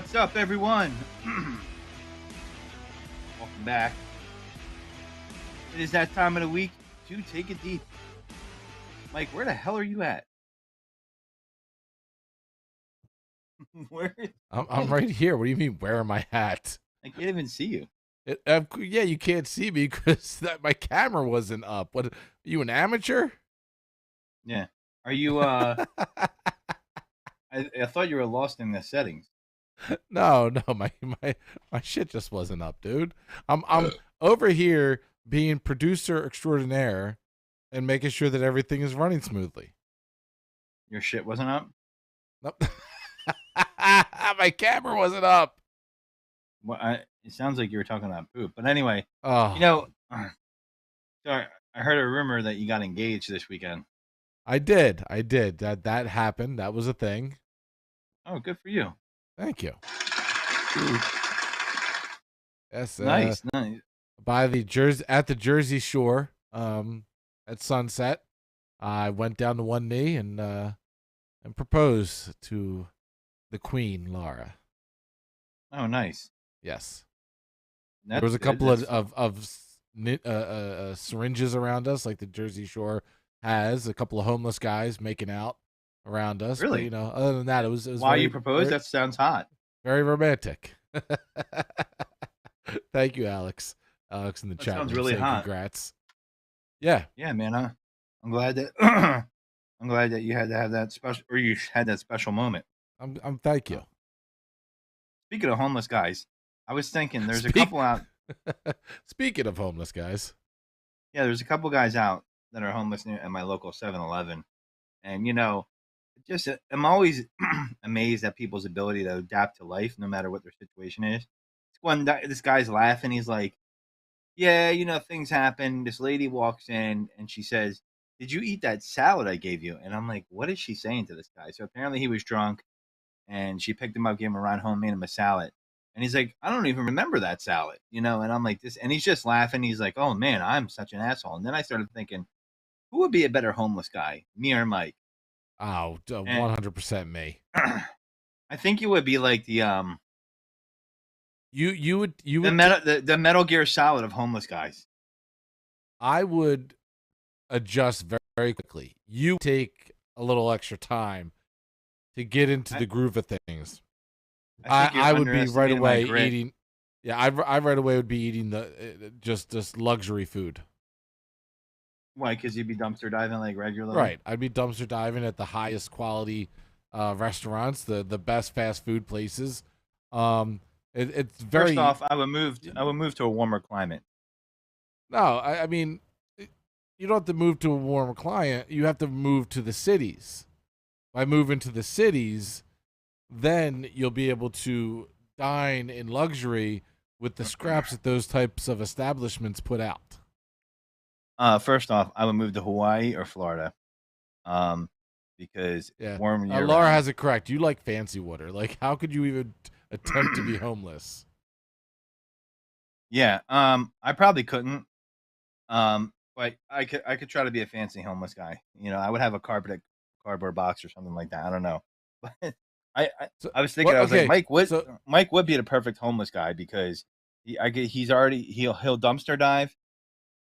What's up, everyone? Welcome back. It is that time of the week to take it deep. Mike, where the hell are you at? Where? I'm right here. What do you mean, where am I at? I can't even see you. Yeah, you can't see me because my camera wasn't up. What? Are you an amateur? Yeah. Are you? I thought you were lost in the settings. No, my shit just wasn't up, dude. I'm over here being producer extraordinaire and making sure that everything is running smoothly. Your shit wasn't up. Nope. My camera wasn't up. Well, it sounds like you were talking about poop. But anyway, Oh, sorry, I heard a rumor that you got engaged this weekend. I did. That happened. That was a thing. Oh, good for you. Thank you. Yes. Nice. By the Jersey Shore, at sunset, I went down to one knee and proposed to the Queen, Laura. Oh, nice. Yes. That's there was a good. couple of syringes around us, like the Jersey Shore has. A couple of homeless guys making out around us. Really? But, other than that, it was Why you proposed? That sounds hot. Very romantic. Thank you, Alex. Alex in the chat. Sounds really hot. Congrats. Yeah. Yeah, man. I'm glad that I'm glad that you had to have that special, or you had that special moment. I'm thank you. Speaking of homeless guys, I was thinking there's a couple out. Speaking of homeless guys, yeah, there's a couple guys out that are homeless at my local 7-Eleven, and just I'm always amazed at people's ability to adapt to life, no matter what their situation is. This guy's laughing. He's like, "Yeah, things happen." This lady walks in and she says, "Did you eat that salad I gave you?" And I'm like, "What is she saying to this guy?" So apparently he was drunk, and she picked him up, gave him a ride home, made him a salad. And he's like, "I don't even remember that salad," And I'm like, this, and he's just laughing. He's like, "Oh man, I'm such an asshole." And then I started thinking, who would be a better homeless guy, me or Mike? Oh, 100% me. I think you would be like the You would the Metal Gear Solid of homeless guys. I would adjust very, very quickly. You take a little extra time to get into the groove of things. I would be right away eating. Yeah, I right away would be eating the just luxury food. Why? Because you'd be dumpster diving like regularly. Right, I'd be dumpster diving at the highest quality restaurants, the best fast food places. It's very. First off, I would move to a warmer climate. No, I mean, you don't have to move to a warmer climate. You have to move to the cities. By moving to the cities, then you'll be able to dine in luxury with the scraps that those types of establishments put out. First off, I would move to Hawaii or Florida, because warm. Laura has it correct. You like fancy water. Like, how could you even attempt to be homeless? Yeah, I probably couldn't. But I could try to be a fancy homeless guy. I would have a cardboard box or something like that. I don't know. But I was thinking, I was like, Mike would be the perfect homeless guy because he'll dumpster dive.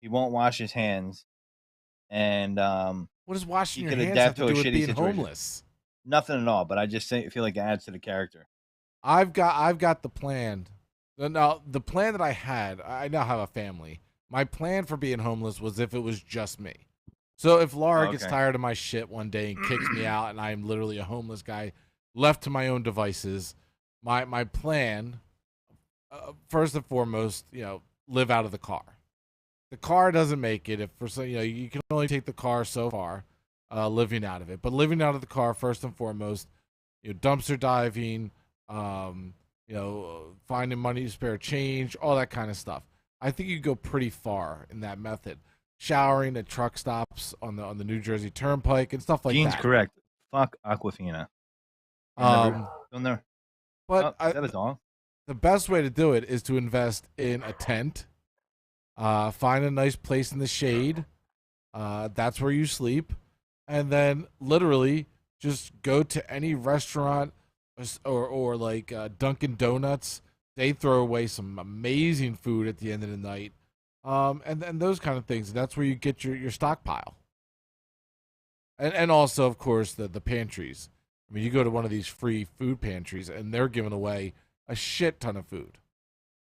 He won't wash his hands, and what does washing your hands have to do with being homeless? Nothing at all. But I just feel like it adds to the character. I've got the plan. Now, the plan that I had, I now have a family. My plan for being homeless was if it was just me. So if Laura gets tired of my shit one day and kicks me out, and I'm literally a homeless guy left to my own devices, my plan, first and foremost, live out of the car. The car doesn't make it. You can only take the car so far, living out of it. But living out of the car, first and foremost, dumpster diving, finding money to spare change, all that kind of stuff. I think you go pretty far in that method. Showering at truck stops on the New Jersey Turnpike and stuff like that. Gene's correct. Fuck Aquafina. But that is all. The best way to do it is to invest in a tent. Find a nice place in the shade. That's where you sleep. And then literally just go to any restaurant or like Dunkin' Donuts, they throw away some amazing food at the end of the night, and those kind of things. And that's where you get your stockpile, and also of course the pantries. I mean, you go to one of these free food pantries, and they're giving away a shit ton of food.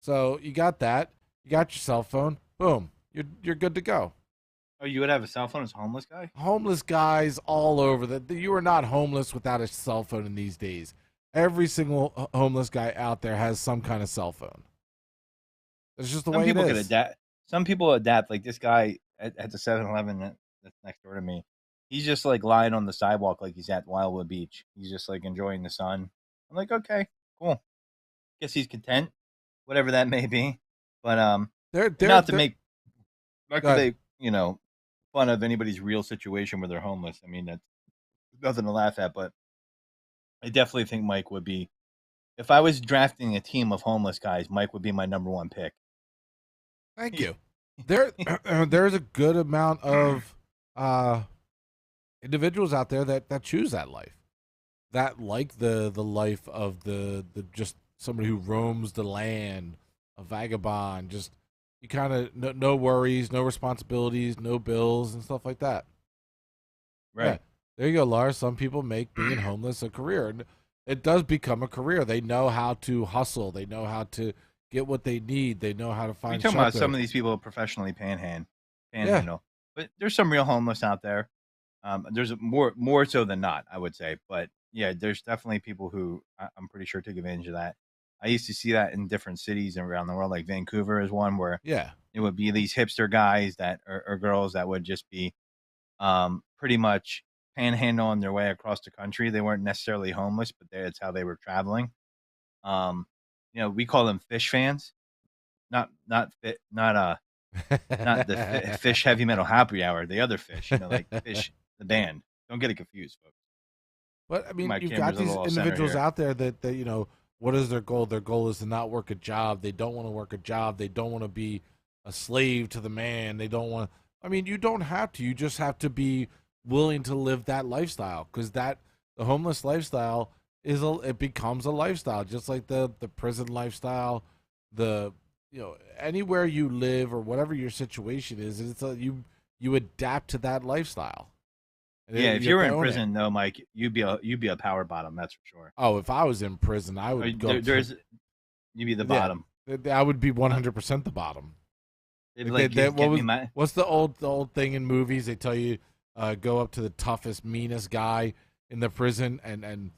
So you got that. You got your cell phone. Boom. You're good to go. Oh, you would have a cell phone as a homeless guy? Homeless guys all over. You are not homeless without a cell phone in these days. Every single homeless guy out there has some kind of cell phone. That's just the Some way it people could is. adapt. Some people adapt. Like this guy at the 7-Eleven that's next door to me. He's just like lying on the sidewalk like he's at Wildwood Beach. He's just like enjoying the sun. I'm like, okay, cool. Guess he's content, whatever that may be. But not to They're make fun of anybody's real situation where they're homeless. I mean, that's nothing to laugh at. But I definitely think Mike would be, if I was drafting a team of homeless guys, Mike would be my number one pick. Thank you. There's a good amount of individuals out there that choose that life, that like the life of the just somebody who roams the land, a vagabond. Just you kind of no worries, no responsibilities, no bills and stuff like that. Right. Yeah, there you go, Lars. Some people make being homeless a career, and it does become a career. They know how to hustle. They know how to get what they need. They know how to We're find talking about shelter. some of these people professionally panhandle, Yeah. but there's some real homeless out there. There's more so than not, I would say. But yeah, there's definitely people who I'm pretty sure took advantage of that. I used to see that in different cities around the world, like Vancouver is one where Yeah. it would be these hipster guys that or girls that would just be pretty much panhandling their way across the country. They weren't necessarily homeless, but that's how they were traveling. Um, we call them fish fans, not fit, not the fish heavy metal happy hour. The other fish, like fish the band. Don't get it confused, folks. But I mean, My you've got camera's a these little off center individuals here. out there that what is their goal? Their goal is to not work a job. They don't want to work a job. They don't want to be a slave to the man. They don't want. I mean, you don't have to. You just have to be willing to live that lifestyle, because the homeless lifestyle it becomes a lifestyle, just like the prison lifestyle, the anywhere you live or whatever your situation is. You adapt to that lifestyle. And Yeah, if you you have were to in own it. prison though, Mike, you'd be a power bottom. That's for sure. Oh, if I was in prison, I would go up to There's you'd be the yeah. bottom. I would be Uh, 100% the bottom. They'd be Like like, what get me was my. what's the old thing in movies? They tell you go up to the toughest, meanest guy in the prison and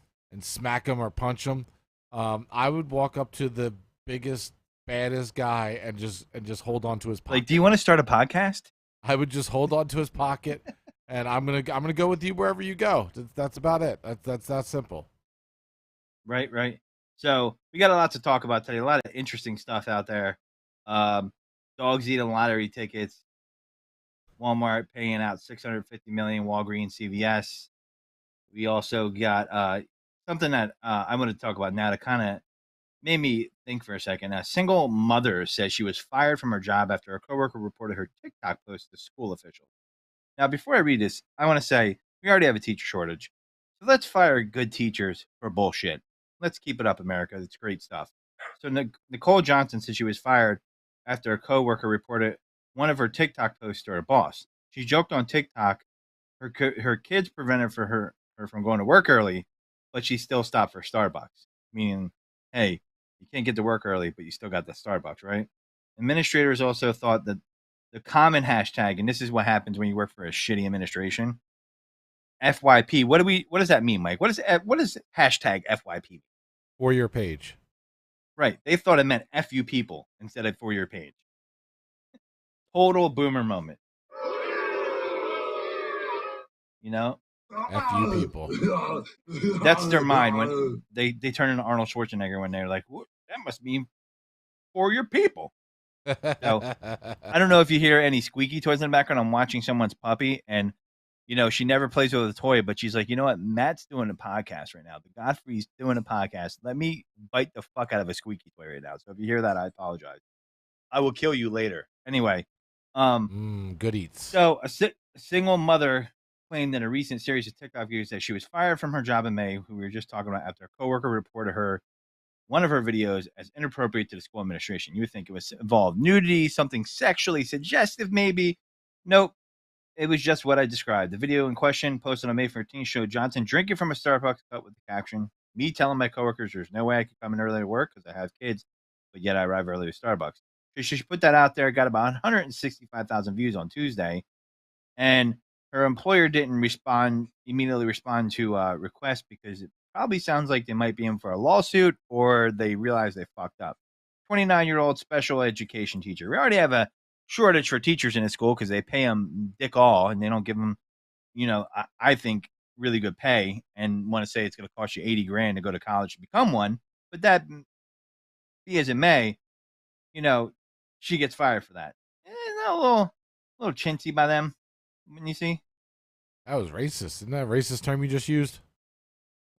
smack him or punch him. I would walk up to the biggest, baddest guy and just hold on to his Like, do pocket. you want to start a podcast? I would just hold on to his pocket, and I'm gonna go with you wherever you go. That's about it. That's that simple. Right, right. So we got a lot to talk about today. A lot of interesting stuff out there. Um, dogs eating lottery tickets. Walmart paying out 650 million. Walgreens, CVS. We also got something that I'm going to talk about now to kind of made me think for a second. A single mother says she was fired from her job after a coworker reported her TikTok post to school officials. Now, before I read this, I want to say we already have a teacher shortage. So let's fire good teachers for bullshit. Let's keep it up, America. It's great stuff. So Nicole Johnson said she was fired after a coworker reported one of her TikTok posts to her boss. She joked on TikTok her kids prevented her from going to work early, but she still stopped for Starbucks. Meaning, hey, you can't get to work early, but you still got the Starbucks, right? Administrators also thought that the common hashtag, and this is what happens when you work for a shitty administration, FYP. What does that mean, Mike? What is hashtag FYP? For your page. Right. They thought it meant F you people instead of for your page. Total boomer moment. You know? F you people. That's their mind when they turn into Arnold Schwarzenegger when they're like, that must mean for your people. So I don't know if you hear any squeaky toys in the background. I'm watching someone's puppy, and she never plays with a toy, but she's like, you know what? Matt's doing a podcast right now. The Godfrey's doing a podcast. Let me bite the fuck out of a squeaky toy right now. So if you hear that, I apologize. I will kill you later. Anyway, Good eats. so a single mother claimed in a recent series of TikTok videos that she was fired from her job in May, who we were just talking about, after a coworker reported one of her videos as inappropriate to the school administration. You would think it was involved nudity, something sexually suggestive, maybe. Nope. It was just what I described. The video in question, posted on May 14th, showed Johnson drinking from a Starbucks cup with the caption, "Me telling my coworkers there's no way I could come in early to work because I have kids, but yet I arrive early to Starbucks." So she put that out there, got about 165,000 views on Tuesday, and her employer didn't immediately respond to requests, because it probably sounds like they might be in for a lawsuit, or they realize they fucked up. 29-year-old special education teacher. We already have a shortage for teachers in the school because they pay them dick all, and they don't give them, I think, really good pay, and want to say it's going to cost you 80 grand to go to college to become one. But that be as it may, she gets fired for that. A little chintzy by them, when you see. That was racist. Isn't that a racist term you just used?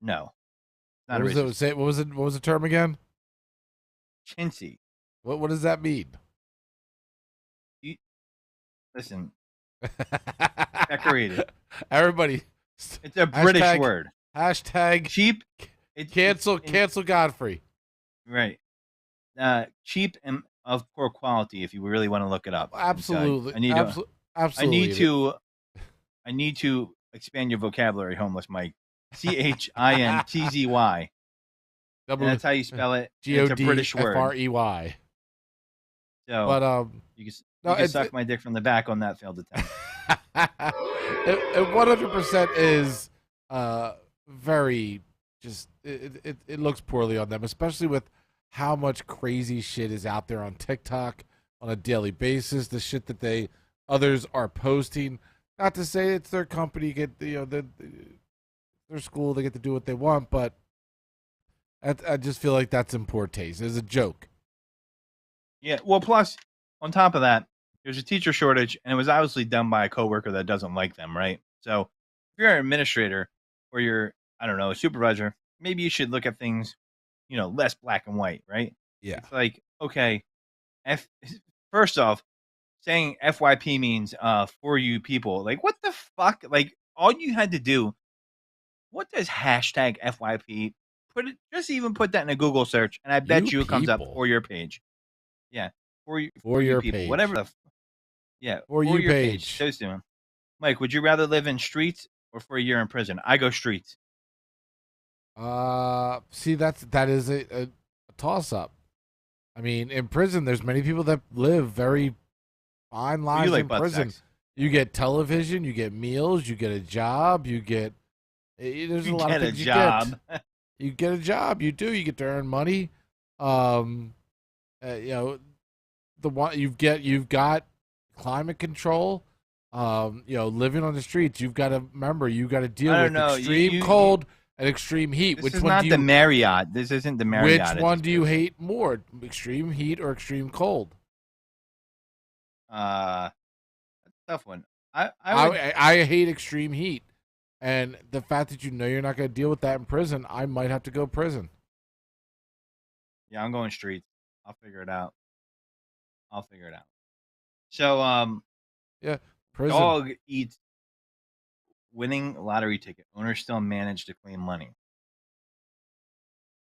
No. Not what was it? What was it? What was the term again? Chintzy. What does that mean? Listen. Decorated. Everybody. It's a British word. Hashtag cheap. Cancel Godfrey. Right. Cheap and of poor quality, if you really want to look it up. Absolutely. I need to expand your vocabulary, homeless Mike. CHINTZY. That's how you spell it. It's a British word. FREY. So, but you can suck my dick from the back on that failed attempt. It 100% is very just. It looks poorly on them, especially with how much crazy shit is out there on TikTok on a daily basis. The shit that others are posting. Not to say it's their company, their school, they get to do what they want, but I just feel like that's in poor taste. It's a joke. Yeah, well, plus, on top of that, there's a teacher shortage, and it was obviously done by a coworker that doesn't like them, right? So, if you're an administrator or you're, I don't know, a supervisor, maybe you should look at things, less black and white, right? Yeah. It's like, okay, first off, saying FYP means for you people. Like, what the fuck? Like, all you had to do, what does hashtag FYP? Just even put that in a Google search, and I bet you it comes up for your page. Yeah, for your people, page. Whatever. For your page. Those two. Mike, would you rather live in streets or for a year in prison? I go streets. See, that is a toss up. I mean, in prison, there's many people that live very fine lives in prison. Sex. You get television, you get meals, you get a job, you get. There's a lot of things you get. You get a job. You do. You get to earn money. You've got climate control. Living on the streets. You've got to remember. You got to deal with extreme cold and extreme heat. Which is not the Marriott. This isn't the Marriott. Which one do you hate more, extreme heat or extreme cold? That's a tough one. I hate extreme heat. And the fact that you're not going to deal with that in prison, I might have to go prison. Yeah, I'm going streets. I'll figure it out. So, yeah, prison. Dog eats winning lottery ticket. Owners still manage to claim money.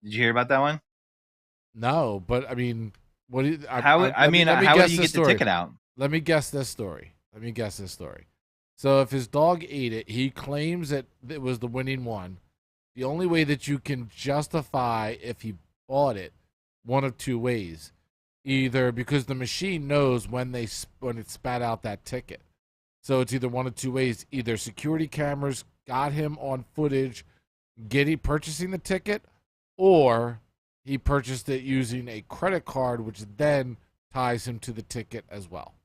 Did you hear about that one? No, but I mean, what? How would you get the ticket out? Let me guess this story. So if his dog ate it, he claims that it was the winning one. The only way that you can justify if he bought it, one of two ways. Either because the machine knows when it spat out that ticket. So it's either one of two ways. Either security cameras got him on footage purchasing the ticket, or he purchased it using a credit card, which then ties him to the ticket as well.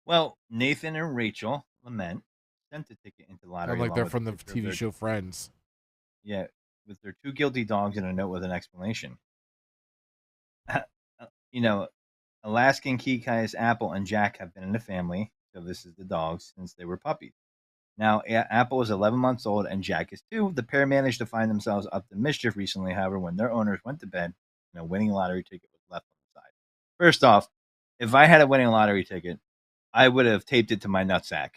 Well, Nathan and Rachel Lament sent the ticket into the lottery. Like they're from the TV show Friends. Yeah, with their two guilty dogs and a note with an explanation. Alaskan Key Caius Apple and Jack have been in the family, so this is the dogs, since they were puppies. Now, Apple is 11 months old and Jack is 2. The pair managed to find themselves up to mischief recently, however, when their owners went to bed and a winning lottery ticket was left on the side. First off, if I had a winning lottery ticket, I would have taped it to my nutsack.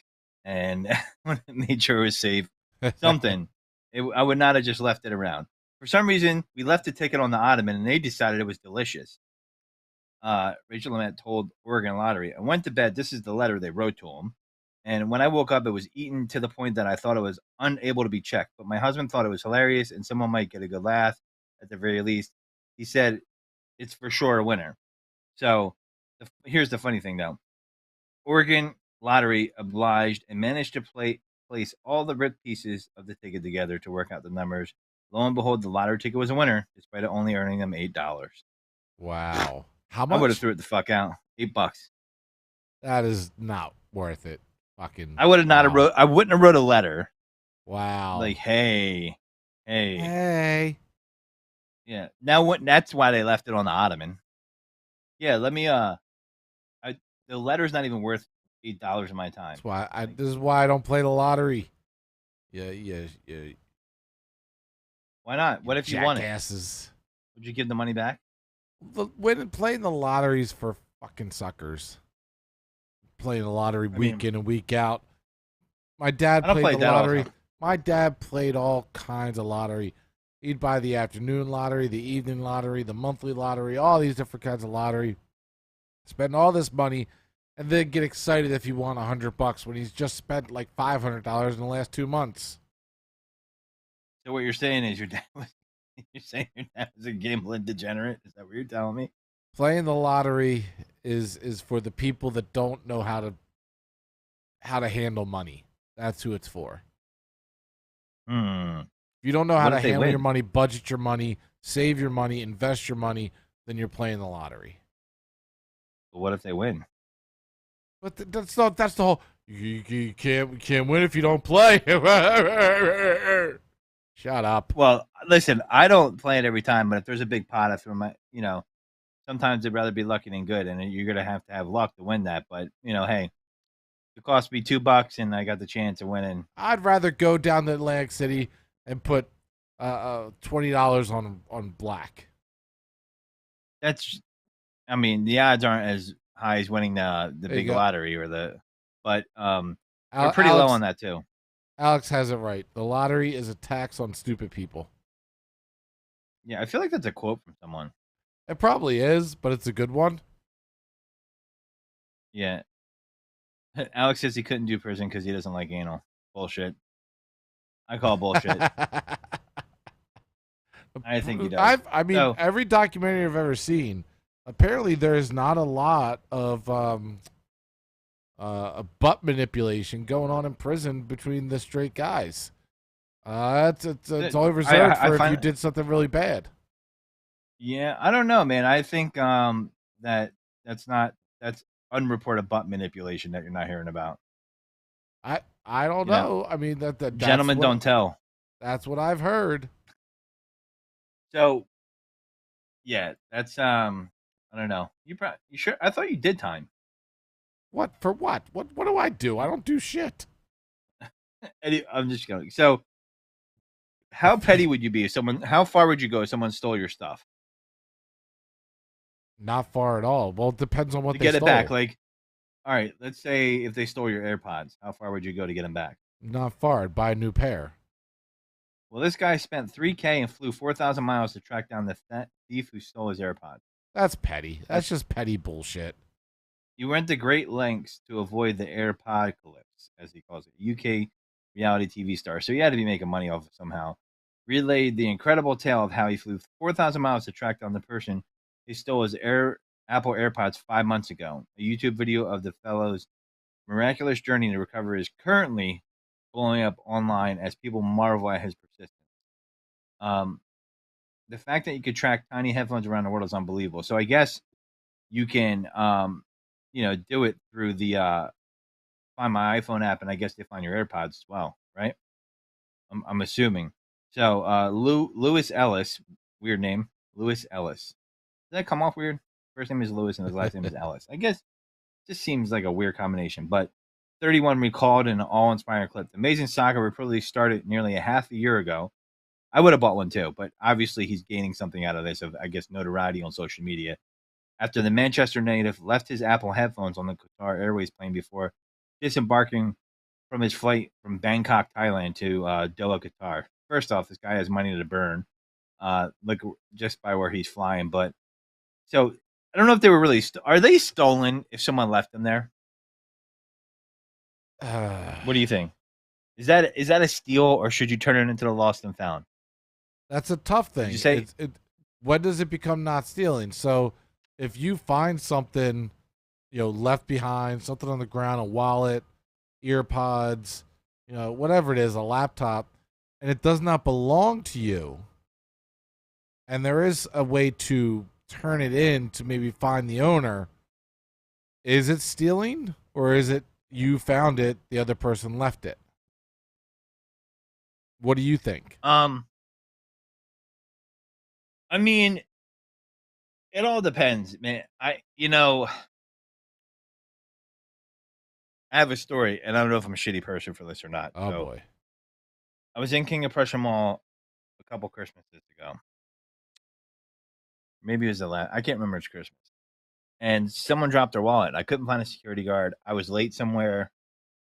and made sure it was safe. Something. I would not have just left it around. For some reason, we left the ticket on the ottoman, and they decided it was delicious. Rachel Ament told Oregon Lottery, I went to bed. This is the letter they wrote to him. And when I woke up, it was eaten to the point that I thought it was unable to be checked. But my husband thought it was hilarious, and someone might get a good laugh at the very least. He said, it's for sure a winner. So here's the funny thing, though. Oregon Lottery obliged and managed to place all the ripped pieces of the ticket together to work out the numbers. Lo and behold, the lottery ticket was a winner, despite it only earning them $8. Wow. How much? I would have threw it the fuck out. $8. That is not worth it. Fucking. I would have not wrote. I wouldn't have wrote a letter. Wow. Like, hey. Yeah. Now that's why they left it on the ottoman. Yeah. Let me. The letter's not even worth $8 of my time. That's why this is why I don't play the lottery. Yeah. Why not? What if you won it? Jackasses. Would you give the money back? When playing the lotteries for fucking suckers. Playing the lottery week in and week out. My dad played the lottery. My dad played all kinds of lottery. He'd buy the afternoon lottery, the evening lottery, the monthly lottery, all these different kinds of lottery. Spend all this money and then get excited if he won $100 when he's just spent like $500 in the last 2 months. So what you're saying is your dad was a gambling degenerate? Is that what you're telling me? Playing the lottery is for the people that don't know how to handle money. That's who it's for. If you don't know how to handle your money, budget your money, save your money, invest your money, then you're playing the lottery. But what if they win? But that's the whole. You can't win if you don't play. Shut up. Well, listen, I don't play it every time, but if there's a big pot, I throw my, sometimes I'd rather be lucky than good, and you're gonna have to have luck to win that. But hey, it cost me $2, and I got the chance of winning. I'd rather go down to Atlantic City and put $20 on black. The odds aren't as high as winning the big lottery but they're pretty low on that too. Alex has it right. The lottery is a tax on stupid people. Yeah, I feel like that's a quote from someone. It probably is, but it's a good one. Yeah. Alex says he couldn't do prison because he doesn't like anal. Bullshit. I call bullshit. I think he does. Every documentary I've ever seen, apparently there's not a lot of butt manipulation going on in prison between the straight guys. It's only reserved for if you did something really bad. Yeah, I don't know, man. I think that's unreported butt manipulation that you're not hearing about. I don't know. I mean that gentlemen don't tell. That's what I've heard. So, yeah, that's I don't know. You sure? I thought you did time. What for? What? What do I do? I don't do shit. I'm just going. So, how petty would you be if how far would you go if someone stole your stuff? Not far at all. Well, it depends on what they get stole. It back. Like, all right, let's say if they stole your AirPods, how far would you go to get them back? Not far. I'd buy a new pair. Well, this guy spent $3,000 and flew 4,000 miles to track down the thief who stole his AirPods. That's petty. That's just petty bullshit. He went to great lengths to avoid the AirPodcalypse, as he calls it, UK reality TV star. So he had to be making money off it somehow. Relayed the incredible tale of how he flew 4,000 miles to track down the person who stole his Apple AirPods 5 months ago. A YouTube video of the fellow's miraculous journey to recover is currently blowing up online as people marvel at his persistence. The fact that you could track tiny headphones around the world is unbelievable. So I guess you can, do it through the Find My iPhone app, and I guess they find your AirPods as well, right? I'm assuming. So Lewis Ellis, weird name, Lewis Ellis. Does that come off weird? First name is Lewis and his last name is Ellis. I guess it just seems like a weird combination, but 31 recalled in an awe-inspiring clip. The Amazing Saga reportedly started nearly a half a year ago. I would have bought one too, but obviously he's gaining something out of this, of I guess notoriety on social media. After the Manchester native left his Apple headphones on the Qatar Airways plane before disembarking from his flight from Bangkok, Thailand to Doha, Qatar. First off, this guy has money to burn. Look just by where he's flying. But so I don't know if they were really. Are they stolen if someone left them there? What do you think? Is that a steal, or should you turn it into the lost and found? That's a tough thing. You say when does it become not stealing? So if you find something, left behind, something on the ground, a wallet, earpods, whatever it is, a laptop, and it does not belong to you, and there is a way to turn it in to maybe find the owner, is it stealing, or is it you found it, the other person left it? What do you think? I mean, it all depends, man. I have a story, and I don't know if I'm a shitty person for this or not. Oh, boy. I was in King of Prussia Mall a couple Christmases ago. Maybe it was the last. I can't remember. It's Christmas. And someone dropped their wallet. I couldn't find a security guard. I was late somewhere.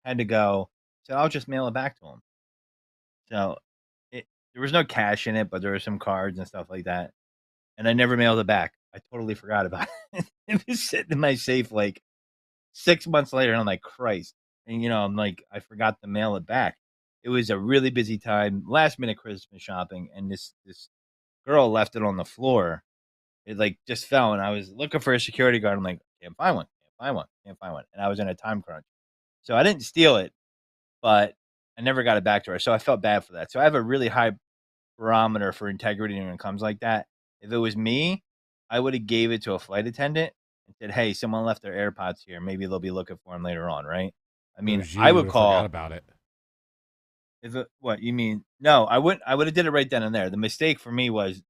Had to go. So I'll just mail it back to him. So there was no cash in it, but there were some cards and stuff like that. And I never mailed it back. I totally forgot about it. It was sitting in my safe like 6 months later. And I'm like, Christ. And, I'm like, I forgot to mail it back. It was a really busy time, last minute Christmas shopping. And this girl left it on the floor. It like just fell. And I was looking for a security guard. I'm like, can't find one. And I was in a time crunch. So I didn't steal it, but I never got it back to her. So I felt bad for that. So I have a really high barometer for integrity when it comes like that. If it was me, I would have gave it to a flight attendant and said, hey, someone left their AirPods here. Maybe they'll be looking for them later on, right? I mean, I would call. Forgot about it. What you mean? No, I wouldn't. I would have did it right then and there. The mistake for me was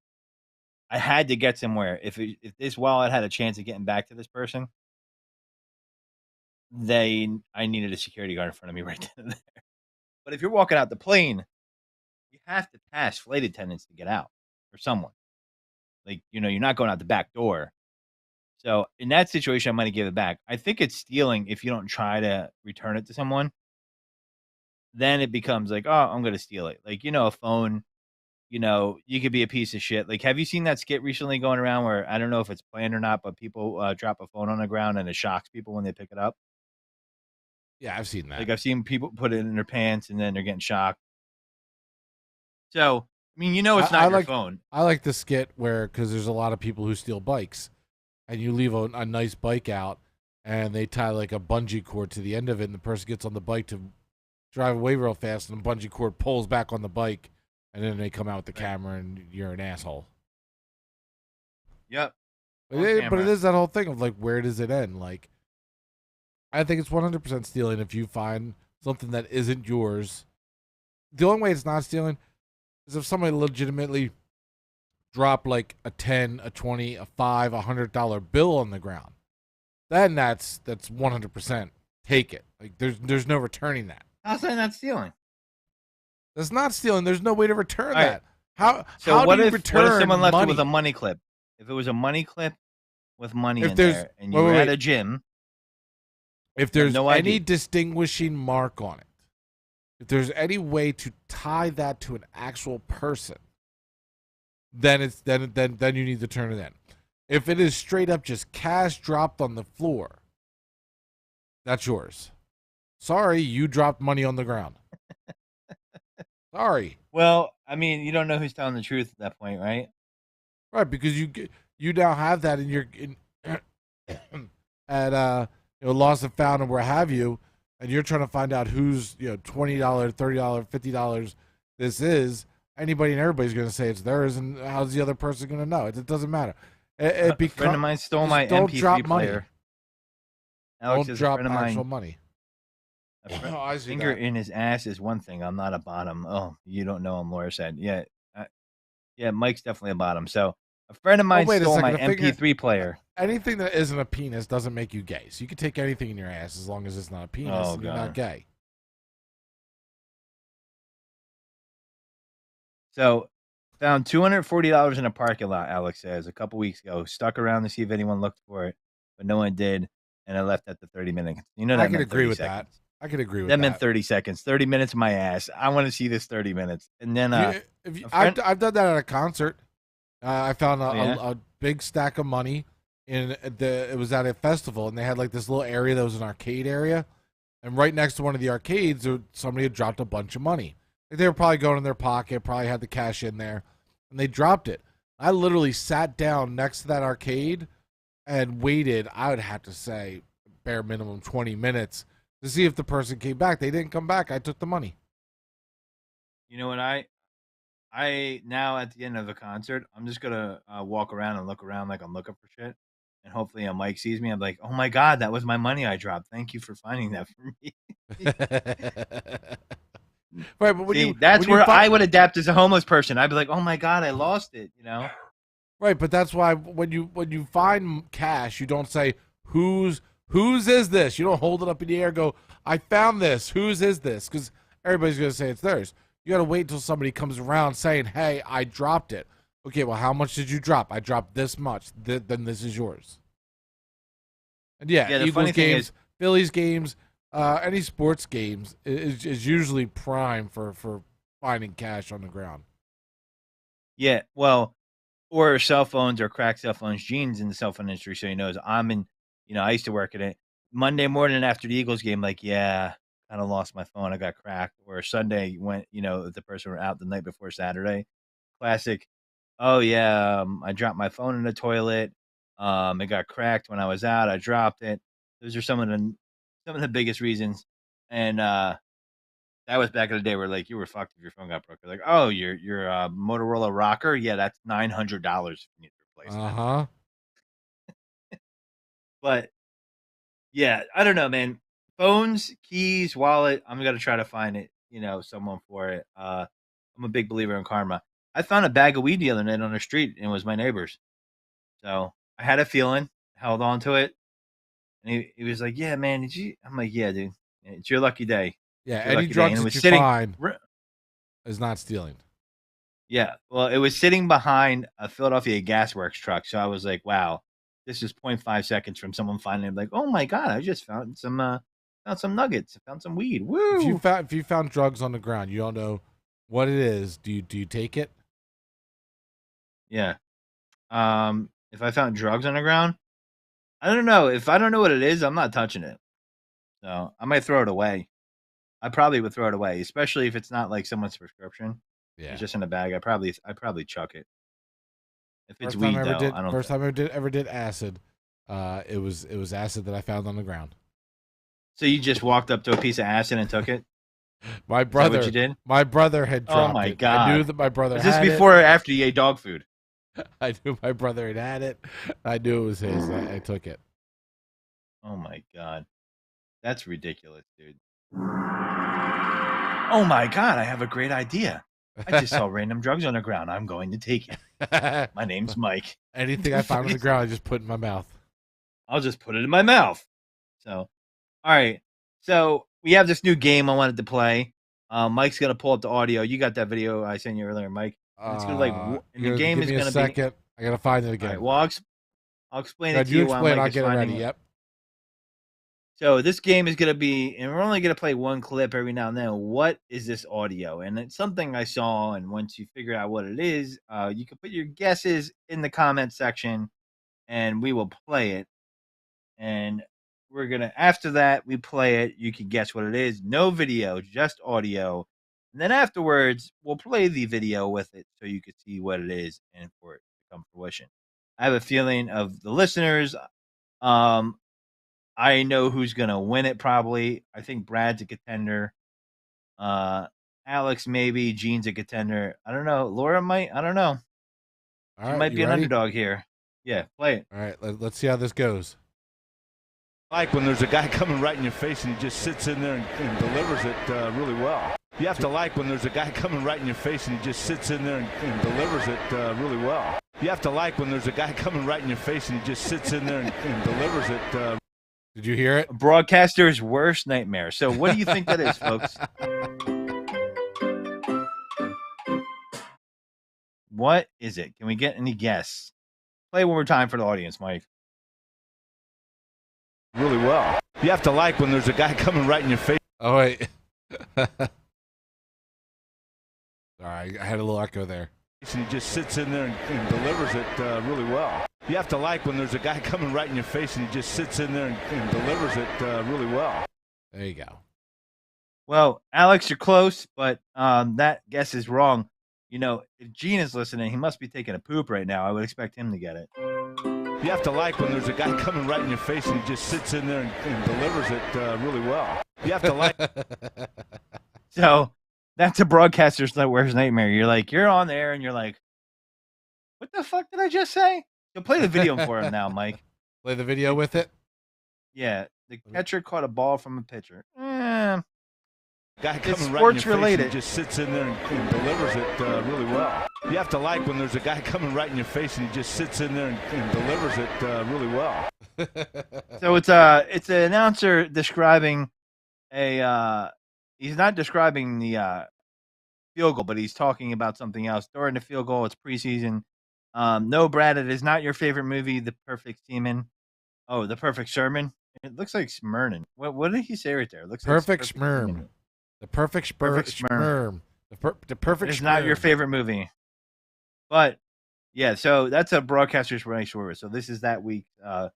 I had to get somewhere. If this wallet had a chance of getting back to this person, I needed a security guard in front of me right then and there. But if you're walking out the plane, you have to pass flight attendants to get out, or someone. Like, you're not going out the back door. So in that situation, I might give it back. I think it's stealing if you don't try to return it to someone. Then it becomes like, oh, I'm going to steal it. Like, a phone, you could be a piece of shit. Like, have you seen that skit recently going around where, I don't know if it's planned or not, but people drop a phone on the ground and it shocks people when they pick it up? Yeah, I've seen that. Like, I've seen people put it in their pants and then they're getting shocked. So, I mean, it's not your phone. I like the skit because there's a lot of people who steal bikes, and you leave a nice bike out, and they tie like a bungee cord to the end of it, and the person gets on the bike to drive away real fast, and the bungee cord pulls back on the bike, and then they come out with the camera, and you're an asshole. Yep. But it is that whole thing of like, where does it end? Like, I think it's 100% stealing if you find something that isn't yours. The only way it's not stealing is if somebody legitimately dropped like a 10, a 20, a $5, $100 bill on the ground. Then that's 100% take it. Like, there's no returning that. How's that not stealing? That's not stealing. There's no way to return that. How what do you if, return what if someone left money? it with a money clip? If it was a money clip with money in there, and you were at a gym, if there's any distinguishing mark on it, if there's any way to tie that to an actual person, then you need to turn it in. If it is straight up just cash dropped on the floor, that's yours. Sorry, you dropped money on the ground. Sorry. Well, I mean, you don't know who's telling the truth at that point, right? Right, because you now have that in your at lost and found and where have you, and you're trying to find out who's $20, $30, $50 this is. Anybody and everybody's going to say it's theirs, and how's the other person going to know? It doesn't matter. A friend of mine stole my MP3 player. Alex, don't drop actual money. A finger in his ass is one thing. I'm not a bottom. Oh, you don't know him, Laura said. Yeah, Mike's definitely a bottom. So a friend of mine stole my MP3 player. Anything that isn't a penis doesn't make you gay. So you can take anything in your ass as long as it's not a penis. And you're not gay. So found $240 in a parking lot, Alex says, a couple weeks ago. Stuck around to see if anyone looked for it, but no one did. And I left at the 30 minutes. I can agree with that. I could agree with that. That meant 30 seconds, 30 minutes of my ass. I want to see this 30 minutes. And then I've done that at a concert. I found a big stack of money it was at a festival, and they had like this little area that was an arcade area, and right next to one of the arcades, somebody had dropped a bunch of money. Like they were probably going in their pocket, probably had the cash in there, and they dropped it. I literally sat down next to that arcade and waited. I would have to say, bare minimum 20 minutes to see if the person came back. They didn't come back. I took the money. You know what? I now at the end of the concert, I'm just gonna walk around and look around like I'm looking for shit, and hopefully a Mike sees me. I'm like, oh my god, that was my money I dropped. Thank you for finding that for me. Right, but that's where I would adapt as a homeless person. I'd be like, oh my god, I lost it. You know. Right, but that's why when you find cash, you don't say whose is this. You don't hold it up in the air and go, I found this. Whose is this? Because everybody's gonna say it's theirs. You got to wait until somebody comes around saying, hey, I dropped it. Okay, well, how much did you drop? I dropped this much. Then this is yours. And yeah Eagles games, Phillies games, any sports games is usually prime for finding cash on the ground. Yeah, well, or cell phones or cracked cell phones. Gene's in the cell phone industry, so he knows. I'm in, I used to work at it. Monday morning after the Eagles game, like, yeah, kind of lost my phone. I got cracked. Or Sunday went, the person were out the night before Saturday. Classic. Oh yeah, I dropped my phone in the toilet. It got cracked when I was out. I dropped it. Those are some of the biggest reasons. And that was back in the day where like you were fucked if your phone got broken. Like, oh, your Motorola Rocker, yeah, that's $900 if you need to replace it. But yeah, I don't know, man. Phones, keys, wallet. I'm gonna try to find it. Someone for it. I'm a big believer in karma. I found a bag of weed the other night on the street, and it was my neighbor's. So I had a feeling, held on to it, and he was like, "Yeah, man, did you?" I'm like, "Yeah, dude, it's your lucky day." Yeah, any drugs that you find is not stealing. Yeah, well, it was sitting behind a Philadelphia Gasworks truck, so I was like, "Wow, this is 0.5 seconds from someone finding it." Like, "Oh my god, I just found some nuggets, I found some weed." Woo! If you found drugs on the ground, you don't know what it is. Do you take it? Yeah. If I found drugs on the ground, I don't know. If I don't know what it is, I'm not touching it. So I might throw it away. I probably would throw it away, especially if it's not like someone's prescription. Yeah, it's just in a bag. I'd probably chuck it. If it's weed, though, I don't. First time I ever did acid, it was acid that I found on the ground. So you just walked up to a piece of acid and took it? My brother. What you did? My brother had dropped it. Oh my god! I knew that my brother. Was this before or after you ate dog food? I knew my brother had it. I knew it was his. I took it. Oh my god, that's ridiculous, dude. Oh my god, I have a great idea. I just saw random drugs on the ground. I'm going to take it. My name's Mike. Anything I found on the ground, I just put in my mouth. I'll just put it in my mouth. So, all right. So we have this new game I wanted to play. Mike's gonna pull up the audio. You got that video I sent you earlier, Mike. It's gonna the game is gonna be. I gotta find it again. All right, well, I'll explain it to you. Explain. I'll get it ready. Yep. So this game is gonna be, and we're only gonna play one clip every now and then. What is this audio? And it's something I saw. And once you figure out what it is, you can put your guesses in the comment section, and we will play it. And we're gonna, after that we play it, you can guess what it is. No video, just audio. And then afterwards, we'll play the video with it so you can see what it is and for it to come to fruition. I have a feeling of the listeners. I know who's gonna win it probably. I think Brad's a contender. Alex maybe. Gene's a contender. I don't know. Laura might. I don't know. She might be an underdog here. Yeah, play it. All right, let's see how this goes. Like when there's a guy coming right in your face and he just sits in there and delivers it really well. You have to like when there's a guy coming right in your face and he just sits in there and delivers it really well. You have to like when there's a guy coming right in your face and he just sits in there and delivers it. Did you hear it? A broadcaster's worst nightmare. So what do you think that is, folks? What is it? Can we get any guess? Play one more time for the audience, Mike. Really well. You have to like when there's a guy coming right in your face. Oh wait. Sorry, I had a little echo there. And he just sits in there and delivers it really well. You have to like when there's a guy coming right in your face and he just sits in there and delivers it really well. There you go. Well, Alex, you're close, but that guess is wrong. You know, if Gene is listening, he must be taking a poop right now. I would expect him to get it. You have to like when there's a guy coming right in your face and he just sits in there and delivers it really well. You have to like. So that's a broadcaster's worst nightmare. You're like, you're on there and you're like, what the fuck did I just say? You'll play the video for him now, Mike. Play the video with it? Yeah. The catcher caught a ball from a pitcher. Guy coming right in sports your related. Face and just sits in there and delivers it really well. You have to like when there's a guy coming right in your face and he just sits in there and delivers it really well. So it's an announcer describing a he's not describing the field goal, but he's talking about something else during the field goal. It's preseason. No, Brad, it is not your favorite movie, The Perfect Seaman. Oh, The Perfect Sermon. It looks like Smyrnin. What did he say right there? It looks perfect like Schmerm. The perfect sperm. The perfect. It's not your favorite movie, but yeah. So that's a broadcaster's running short. So this is that week. I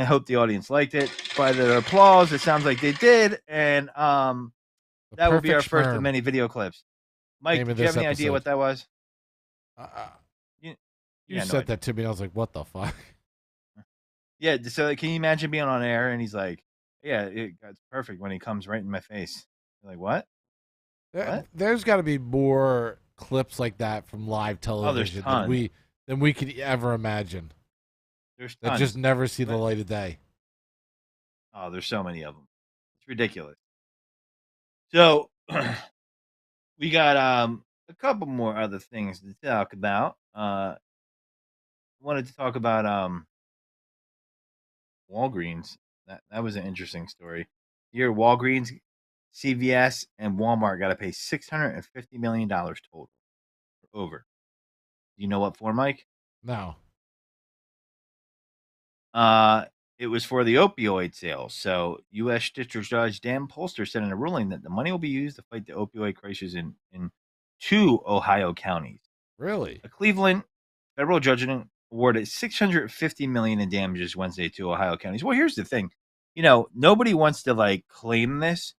hope the audience liked it. By their applause, it sounds like they did, and that will be our first of many video clips. Mike, do you have any idea what that was? You said that to me. I was like, "What the fuck?" Yeah. So can you imagine being on air and he's like, "Yeah, it's perfect," when he comes right in my face. You're like, what? There's got to be more clips like that from live television than we could ever imagine. There's that just never see the light of day. Oh, there's so many of them. It's ridiculous. So we got a couple more other things to talk about. Wanted to talk about Walgreens. That was an interesting story. Here, Walgreens, CVS, and Walmart got to pay $650 million total. Over. Do you know what for, Mike? No. It was for the opioid sales. So, U.S. District Judge Dan Polster said in a ruling that the money will be used to fight the opioid crisis in 2 Ohio counties. Really? A Cleveland federal judge awarded $650 million in damages Wednesday to Ohio counties. Well, here's the thing. You know, nobody wants to claim this,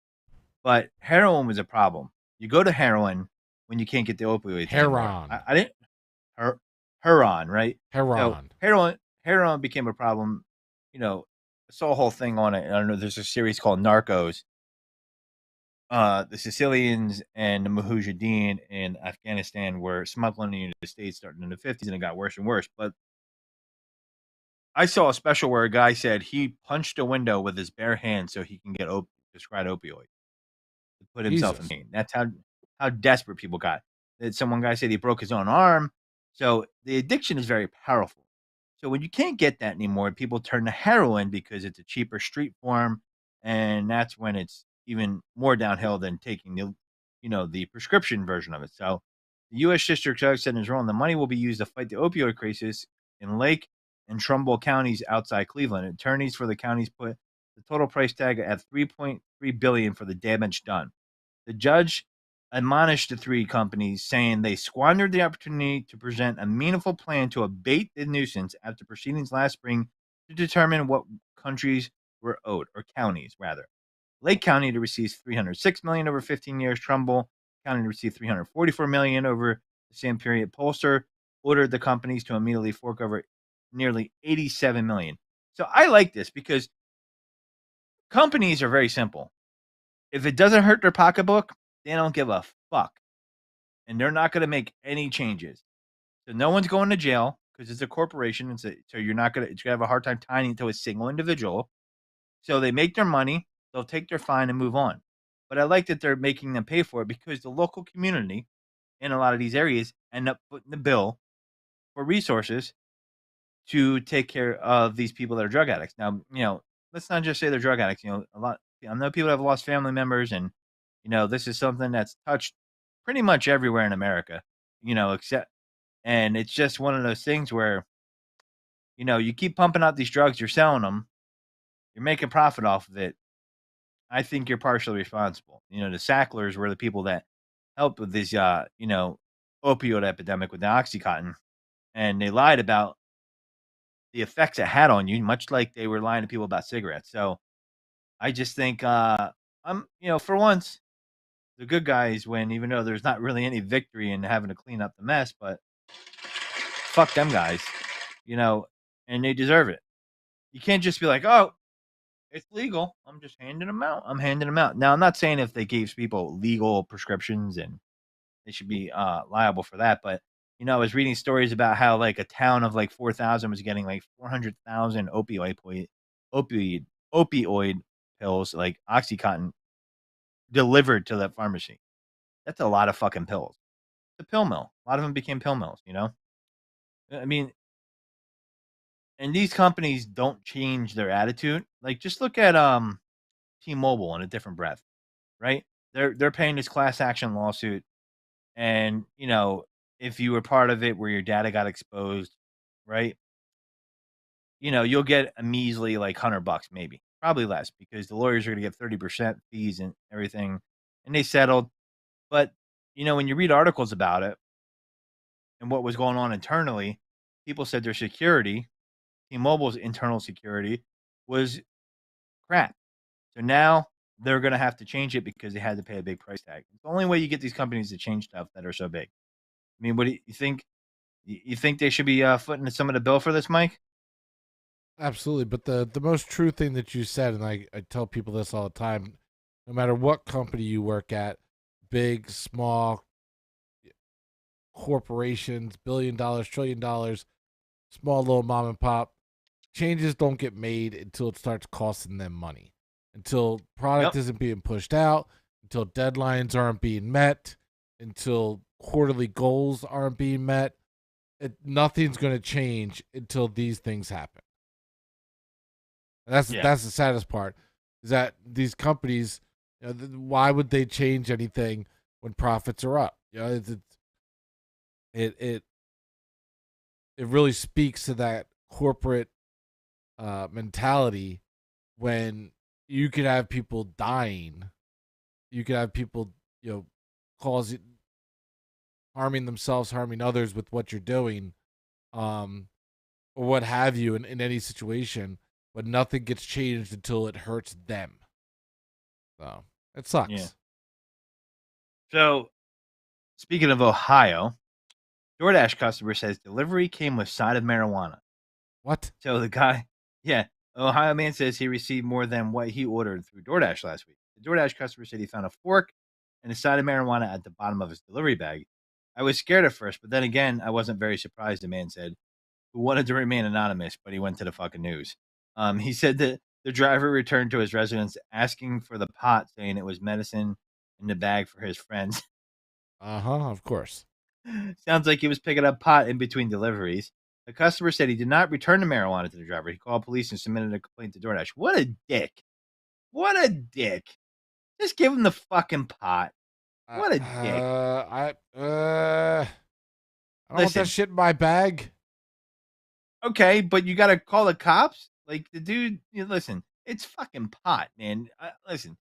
but heroin was a problem. You go to heroin when you can't get the opioids. Heroin. I didn't. Heroin, right? Heroin. So heroin became a problem. You know, I saw a whole thing on it. I don't know. There's a series called Narcos. The Sicilians and the Mujahideen in Afghanistan were smuggling in the United States starting in the 50s, and it got worse and worse. But I saw a special where a guy said he punched a window with his bare hand so he can get prescribed opioid to put himself in pain. That's how desperate people got. One guy said he broke his own arm. So the addiction is very powerful. So when you can't get that anymore, people turn to heroin because it's a cheaper street form, and that's when it's even more downhill than taking the prescription version of it. So the U.S. District Judge said in his ruling the money will be used to fight the opioid crisis in Lake and Trumbull counties outside Cleveland. Attorneys for the counties put the total price tag at $3.3 billion for the damage done. The judge admonished the three companies, saying they squandered the opportunity to present a meaningful plan to abate the nuisance after proceedings last spring to determine what counties were owed. Lake County to receive $306 million over 15 years. Trumbull County to receive $344 million over the same period. Polster ordered the companies to immediately fork over nearly $87 million. So I like this because companies are very simple. If it doesn't hurt their pocketbook, they don't give a fuck. And they're not going to make any changes. So no one's going to jail because it's a corporation. So you're going to have a hard time tying it to a single individual. So they make their money. They'll take their fine and move on. But I like that they're making them pay for it because the local community in a lot of these areas end up putting the bill for resources to take care of these people that are drug addicts. Now, let's not just say they're drug addicts. I know people have lost family members, and this is something that's touched pretty much everywhere in America. And it's just one of those things where, you keep pumping out these drugs, you're selling them, you're making profit off of it. I think you're partially responsible. You know, the Sacklers were the people that helped with this, opioid epidemic with the OxyContin, and they lied about the effects it had on you, much like they were lying to people about cigarettes. So I just think, for once, the good guys win, even though there's not really any victory in having to clean up the mess. But fuck them guys, and they deserve it. You can't just be like, oh, it's legal. I'm just handing them out. I'm handing them out. Now, I'm not saying if they gave people legal prescriptions and they should be liable for that. But, I was reading stories about how like a town of like 4,000 was getting like 400,000 opioid pills, like OxyContin, delivered to that pharmacy. That's a lot of fucking pills. The pill mill. A lot of them became pill mills, I mean, and these companies don't change their attitude. Like, just look at T-Mobile in a different breath, right? They're paying this class action lawsuit, and if you were part of it where your data got exposed, right? You'll get a measly like $100, maybe, probably less, because the lawyers are going to get 30% fees and everything, and they settled. But when you read articles about it and what was going on internally, people said their security, T-Mobile's internal security, was crap. So now they're going to have to change it because they had to pay a big price tag. It's the only way you get these companies to change stuff that are so big. I mean, what do you think? You think they should be footing some of the bill for this, Mike? Absolutely. But the most true thing that you said, and I tell people this all the time, no matter what company you work at, big, small, corporations, $1 billion, $1 trillion, small little mom and pop, changes don't get made until it starts costing them money, until product isn't being pushed out, until deadlines aren't being met, until quarterly goals aren't being met. Nothing's going to change until these things happen. And that's the saddest part, is that these companies, why would they change anything when profits are up? It really speaks to that corporate mentality, when you could have people dying, you could have people harming themselves, harming others with what you're doing, or what have you, in any situation, but nothing gets changed until it hurts them. So it sucks. Yeah. So speaking of Ohio, DoorDash customer says delivery came with side of marijuana. What? So the guy, Ohio man says he received more than what he ordered through DoorDash last week. The DoorDash customer said he found a fork and a side of marijuana at the bottom of his delivery bag. I was scared at first, but then again, I wasn't very surprised, the man said, who wanted to remain anonymous, but he went to the fucking news. He said that the driver returned to his residence asking for the pot, saying it was medicine in the bag for his friends. Of course. Sounds like he was picking up pot in between deliveries. The customer said he did not return the marijuana to the driver. He called police and submitted a complaint to DoorDash. What a dick. What a dick. Just give him the fucking pot. What a dick. I don't want that shit in my bag. Okay, but you got to call the cops? Like, the dude, listen, it's fucking pot, man. Listen,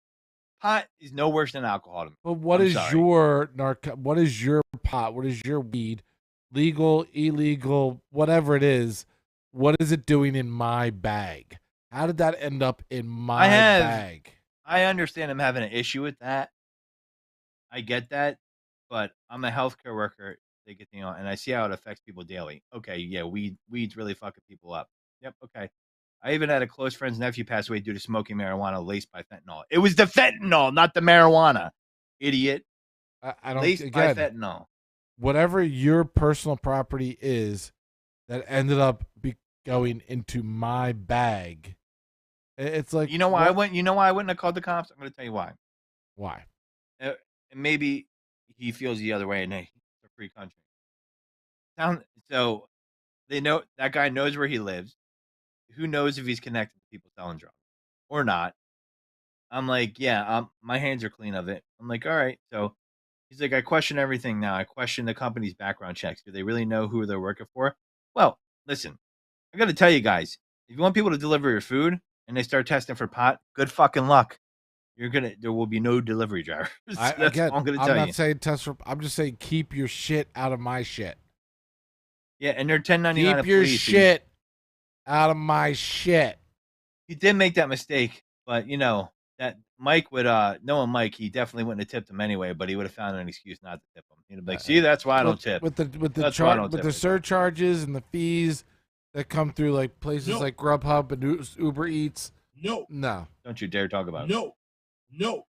pot is no worse than alcohol to me. But what is your what is your pot? What is your weed? Legal, illegal, whatever it is, what is it doing in my bag? How did that end up in my bag? I understand I'm having an issue with that. I get that, but I'm a healthcare worker. They get and I see how it affects people daily. Okay, yeah, weed's really fucking people up. Yep, okay. I even had a close friend's nephew pass away due to smoking marijuana laced by fentanyl. It was the fentanyl, not the marijuana. Idiot. I don't laced by fentanyl. Whatever your personal property is that ended up going into my bag. It's like, why I went. Why I wouldn't have called the cops? I'm going to tell you why. Why? And maybe he feels the other way, and it's a free country. So they know that guy knows where he lives. Who knows if he's connected to people selling drugs or not? I'm like, my hands are clean of it. I'm like, all right. So he's like, I question everything now. I question the company's background checks. Do they really know who they're working for? Well, listen, I got to tell you guys, if you want people to deliver your food and they start testing for pot, good fucking luck. there will be no delivery drivers. That's all I'm gonna tell I'm not you. saying test. I'm just saying keep your shit out of my shit. Yeah, and they're 1099. Keep your shit out of my shit. He did make that mistake, but you know that Mike would knowing Mike, he definitely wouldn't have tipped him anyway, but he would have found an excuse not to tip him. He'd be like, "See, that's why I don't tip." With the surcharges and the fees that come through like places like Grubhub and Uber Eats. No. Don't you dare talk about it. No.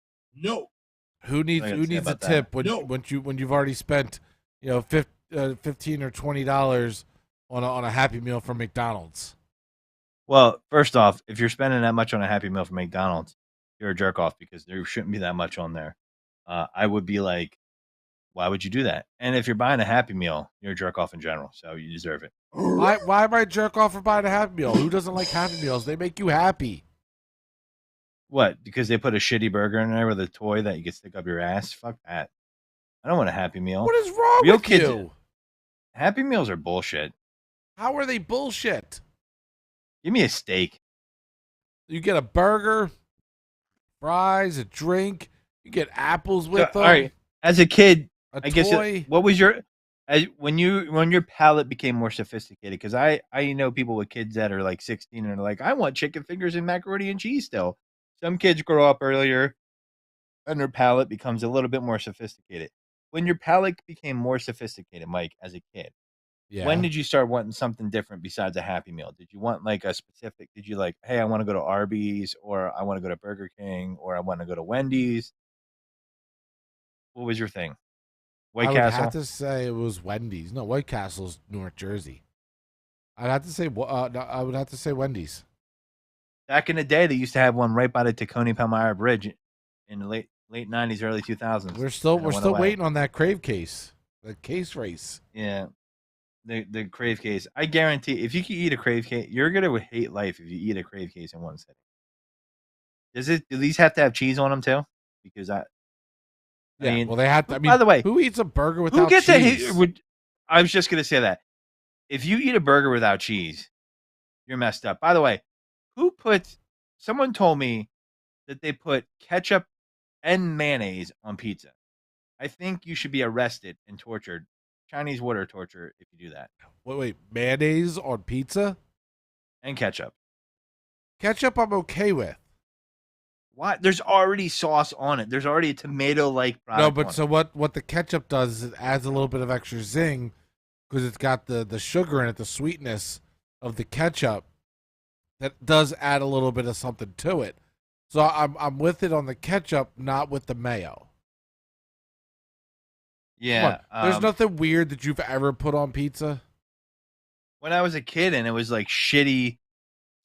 Who needs a tip when you've already spent, you know, $15 or $20 on a Happy Meal from McDonald's? Well, first off, if you're spending that much on a Happy Meal from McDonald's, you're a jerk off because there shouldn't be that much on there. I would be like, why would you do that? And if you're buying a Happy Meal, you're a jerk off in general, so you deserve it. Why am I a jerk off for buying a Happy Meal? Who doesn't like Happy Meals? They make you happy. What? Because they put a shitty burger in there with a toy that you can stick up your ass? Fuck that. I don't want a Happy Meal. What is wrong with you? Happy Meals are bullshit. How are they bullshit? Give me a steak. You get a burger, fries, a drink. You get apples with them. All right. As a kid, I guess what was your when your palate became more sophisticated? Because I know people with kids that are like 16 and are like, I want chicken fingers and macaroni and cheese still. Some kids grow up earlier and their palate becomes a little bit more sophisticated. When your palate became more sophisticated, Mike, as a kid, when did you start wanting something different besides a Happy Meal? Did you want like a specific, did you like, hey, I want to go to Arby's, or I want to go to Burger King, or I want to go to Wendy's? What was your thing? White Castle? I would have to say it was Wendy's. No, White Castle's North Jersey. I would have to say Wendy's. Back in the day, they used to have one right by the Tacony-Palmyra Bridge in the late 90s, early 2000s. We're still waiting on that Crave case, the case race. Yeah, the Crave case. I guarantee, if you can eat a Crave case, you're gonna hate life if you eat a Crave case in one sitting. Do these have to have cheese on them too? Because I mean, well, they have to. I mean, by the way, who eats a burger without cheese? I was just gonna say that if you eat a burger without cheese, you're messed up. By the way, someone told me that they put ketchup and mayonnaise on pizza. I think you should be arrested and tortured, Chinese water torture, if you do that. Wait, mayonnaise on pizza? And ketchup. Ketchup I'm okay with. What? There's already sauce on it. There's already a tomato-like product. No, but so what the ketchup does is it adds a little bit of extra zing because it's got the sugar in it, the sweetness of the ketchup. That does add a little bit of something to it. So I'm with it on the ketchup, not with the mayo. Yeah. There's nothing weird that you've ever put on pizza? When I was a kid and it was like shitty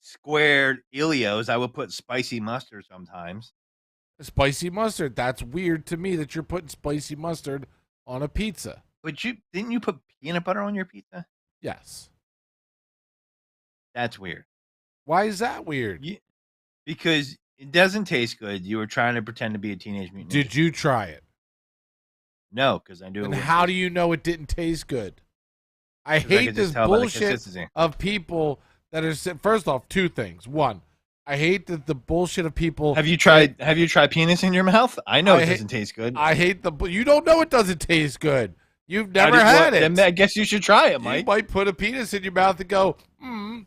squared Ilios, I would put spicy mustard sometimes. Spicy mustard? That's weird to me that you're putting spicy mustard on a pizza. But didn't you put peanut butter on your pizza? Yes. That's weird. Why is that weird? Because it doesn't taste good. You were trying to pretend to be a Teenage Mutant Ninja. Did you try it? No, because I do. And how do you know it didn't taste good? I hate this bullshit of people that are. First off, two things. One, I hate the bullshit of people. Have you tried penis in your mouth? I know it doesn't taste good. I hate you don't know it doesn't taste good. You've never had it. Then I guess you should try it, Mike. You might put a penis in your mouth and go,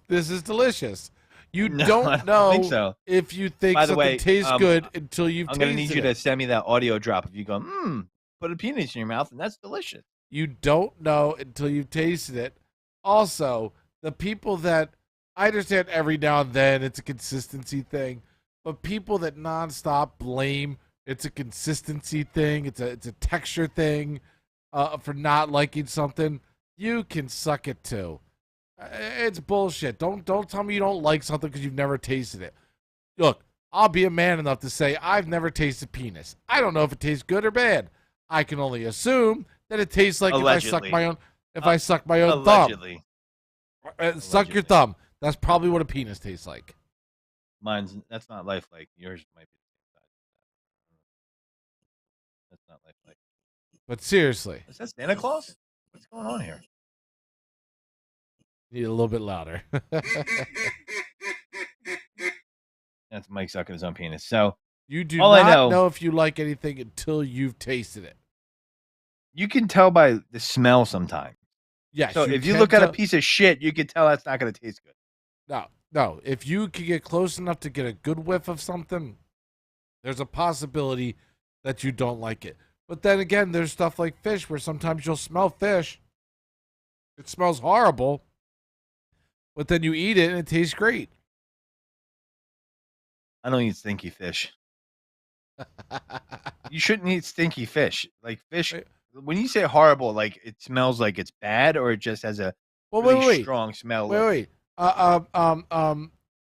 this is delicious. You don't know think so. if you think something tastes good until you've tasted it. I'm going to need you to send me that audio drop if you go, put a penis in your mouth, and that's delicious. You don't know until you've tasted it. Also, the people that, I understand every now and then it's a consistency thing, but people that nonstop blame it's a consistency thing, it's a texture thing, for not liking something, you can suck it too. It's bullshit. Don't tell me you don't like something because you've never tasted it. Look, I'll be a man enough to say I've never tasted penis. I don't know if it tastes good or bad. I can only assume that it tastes like Allegedly. if I suck my own Allegedly. thumb. Suck your thumb. That's probably what a penis tastes like. That's not lifelike. Yours might be the same size. That's not lifelike. But seriously. Is that Santa Claus? What's going on here? Need a little bit louder. That's Mike sucking his own penis. So You do All I not know if you like anything until you've tasted it. you can tell by the smell sometimes. Yes. So if you look at a piece of shit, you can tell that's not going to taste good. No. If you can get close enough to get a good whiff of something, there's a possibility that you don't like it. But then again, there's stuff like fish where sometimes you'll smell fish. It smells horrible, but then you eat it and it tastes great. I don't eat stinky fish. You shouldn't eat stinky fish. Like fish, when you say horrible, like it smells like it's bad, or it just has a really strong smell.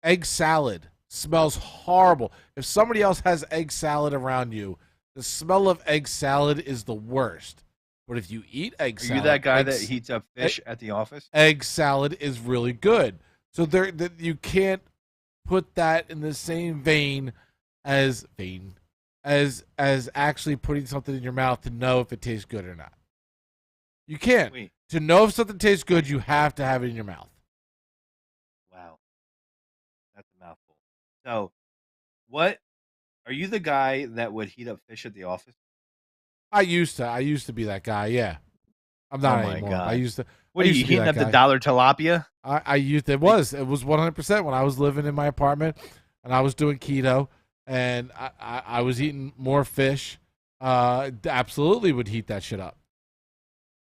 Egg salad smells horrible. If somebody else has egg salad around you, the smell of egg salad is the worst. But if you eat egg salad, are you that guy that heats up fish at the office? Egg salad is really good. So you can't put that in the same vein as actually putting something in your mouth to know if it tastes good or not. You can't. Wait. To know if something tastes good, you have to have it in your mouth. Wow. That's a mouthful. So, what are you the guy that would heat up fish at the office? I used to be that guy, yeah. I'm not anymore. God. I used to. What are you heating up the dollar tilapia? It was 100% when I was living in my apartment and I was doing keto and I was eating more fish. Absolutely would heat that shit up.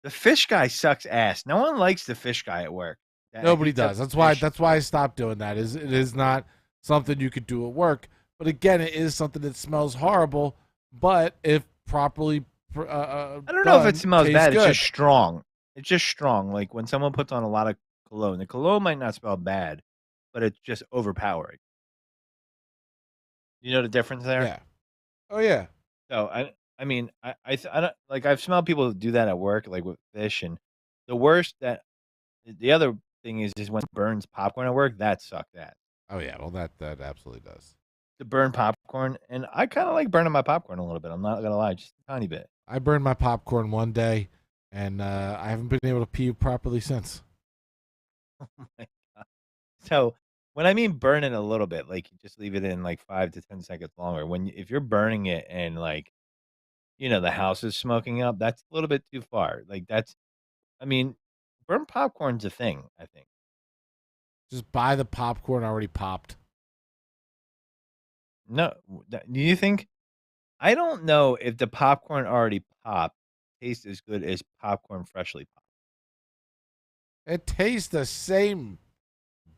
The fish guy sucks ass. No one likes the fish guy at work. Nobody does. That's why I stopped doing that. It is not something you could do at work. But again, it is something that smells horrible. But if properly, I don't know if it smells bad. Good. It's just strong. It's just strong. Like when someone puts on a lot of cologne, the cologne might not smell bad, but it's just overpowering. You know the difference there? Yeah. Oh yeah. So I mean, I don't like. I've smelled people do that at work, like with fish, and the worst that the other thing is when it burns popcorn at work. That sucked ass. Oh yeah, well that absolutely does. To burn popcorn, and I kind of like burning my popcorn a little bit. I'm not gonna lie, just a tiny bit. I burned my popcorn one day, and I haven't been able to pee properly since. Oh my god! So when I mean burn it a little bit, like you just leave it in like 5 to 10 seconds longer. If you're burning it and like, the house is smoking up, that's a little bit too far. Like I mean, burnt popcorn's a thing, I think. Just buy the popcorn already popped. No, do you think? I don't know if the popcorn already popped tastes as good as popcorn freshly popped. It tastes the same,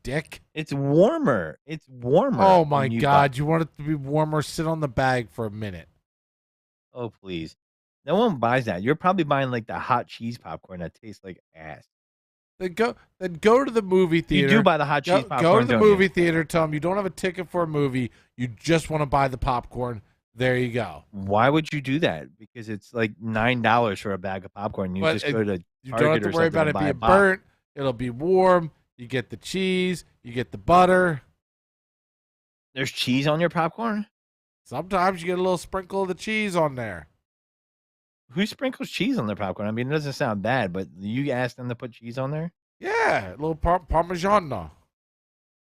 dick. It's warmer. It's warmer. Oh my god, you want it to be warmer? Sit on the bag for a minute. Oh please. No one buys that. You're probably buying like the hot cheese popcorn that tastes like ass. Then go to the movie theater. You do buy the hot cheese popcorn. Go to the movie theater, tell them you don't have a ticket for a movie, you just want to buy the popcorn. There you go. Why would you do that? Because it's like $9 for a bag of popcorn. You just go to you don't have to worry about it being burnt. It'll be warm. You get the cheese. You get the butter. There's cheese on your popcorn? Sometimes you get a little sprinkle of the cheese on there. Who sprinkles cheese on their popcorn? I mean, it doesn't sound bad, but you asked them to put cheese on there? Yeah, a little Parmesan.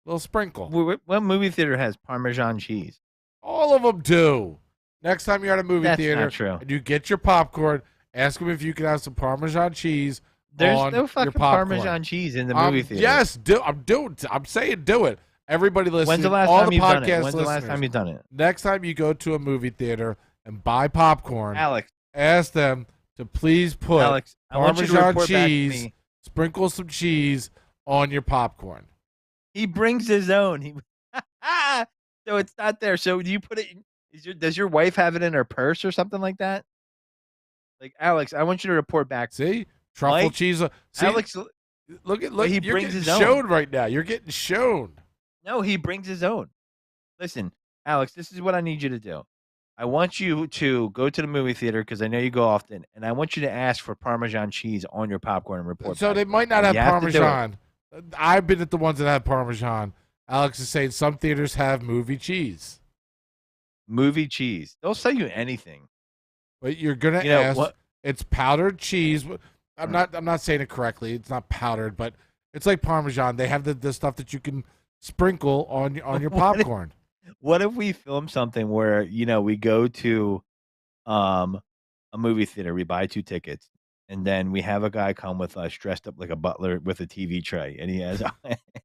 Little sprinkle. What movie theater has Parmesan cheese? All of them do. Next time you're at a movie theater not true. And you get your popcorn, ask them if you can have some Parmesan cheese. There's no fucking Parmesan cheese in the movie theater. Yes, I'm saying do it. Everybody listen. When's the last time you've done it? When's the last time you've done it? Next time you go to a movie theater and buy popcorn, Alex, ask them to please put Parmesan cheese, sprinkle some cheese on your popcorn. He brings his own. So it's not there. So do you put it? Does your wife have it in her purse or something like that? Like Alex, I want you to report back. See, truffle cheese. See, Alex, look. He you're brings getting his own. shown right now. You're getting shown. No, he brings his own. Listen, Alex, this is what I need you to do. I want you to go to the movie theater because I know you go often, and I want you to ask for Parmesan cheese on your popcorn and report. So back. they might not have Parmesan. I've been at the ones that have Parmesan. Alex is saying some theaters have movie cheese. Movie cheese. They'll sell you anything. But you're gonna ask. It's powdered cheese. I'm not saying it correctly. It's not powdered, but it's like Parmesan. They have the stuff that you can sprinkle on your popcorn. What if we film something where we go to a movie theater, we buy 2 tickets, and then we have a guy come with us dressed up like a butler with a TV tray, and he has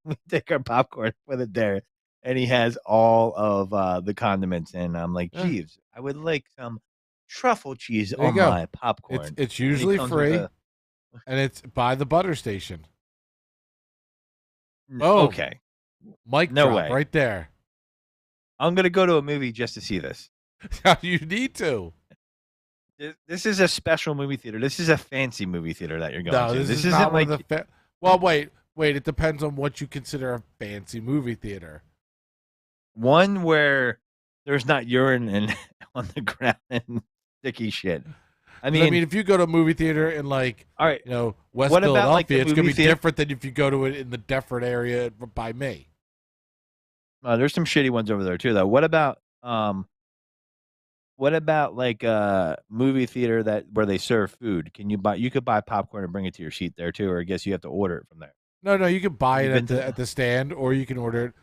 we take our popcorn, put it there, and he has all of, the condiments, and I'm like, Yeah, "Jeeves, I would like some truffle cheese there you on go. my popcorn," It's and he usually comes with free, a and it's by the butter station. Boom. okay, Mic no drop way. right there. I'm gonna go to a movie just to see this. You need to. This is a special movie theater. This is a fancy movie theater that you're going No, to. this is Isn't not one like of the. Well, wait. It depends on what you consider a fancy movie theater. one where there's not urine on the ground and sticky shit. I mean, if you go to a movie theater in like, all right. West What about, like, Philadelphia, the it's gonna movie be theater? different than if you go to it in the Deptford area by me. There's some shitty ones over there too, though. What about like a movie theater where they serve food? You could buy popcorn and bring it to your seat there too, or I guess you have to order it from there. No, you can buy You it been to at the stand, or you can order it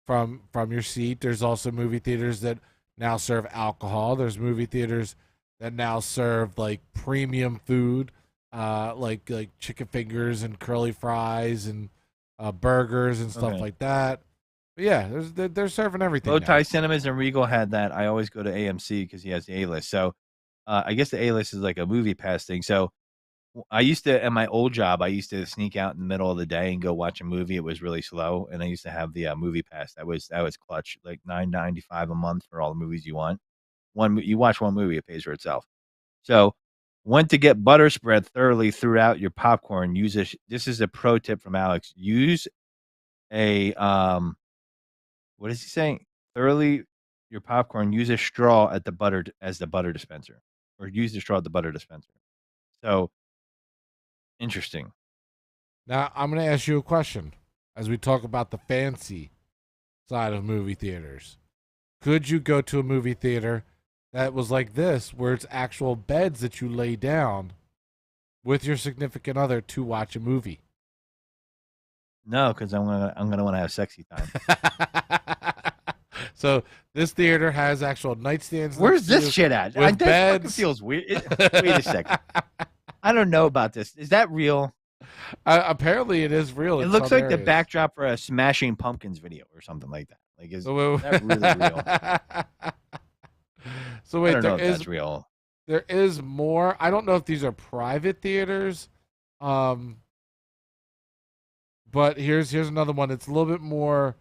from your seat. There's also movie theaters that now serve alcohol. There's movie theaters that now serve like premium food, like chicken fingers and curly fries and burgers and stuff Okay. like that. But yeah, they're serving everything. Bow now. Tie Cinemas and Regal had that. I always go to AMC because he has the A-list. So I guess the A-list is like a movie pass thing. So I used to, at my old job, I used to sneak out in the middle of the day and go watch a movie. It was really slow, and I used to have the movie pass. That was clutch, like $9.95 a month for all the movies you want. You watch one movie, it pays for itself. So, when to get butter spread thoroughly throughout your popcorn, this is a pro tip from Alex. Use a what is he saying? Thoroughly your popcorn. Use a straw at the butter as the butter dispenser, or use the straw at the butter dispenser. So interesting. Now I'm going to ask you a question as we talk about the fancy side of movie theaters. Could you go to a movie theater that was like this, where it's actual beds that you lay down with your significant other to watch a movie? No, because I'm gonna want to have sexy time. So this theater has actual nightstands. Where's this shit at? With That beds. fucking feels weird. Wait a second. I don't know about this. Is that real? Apparently, it is real. It in looks some like the areas. backdrop for a Smashing Pumpkins video or something like that. Like, is So that really real? So I wait, don't know if that's real. There is more. I don't know if these are private theaters. But here's another one. It's a little bit more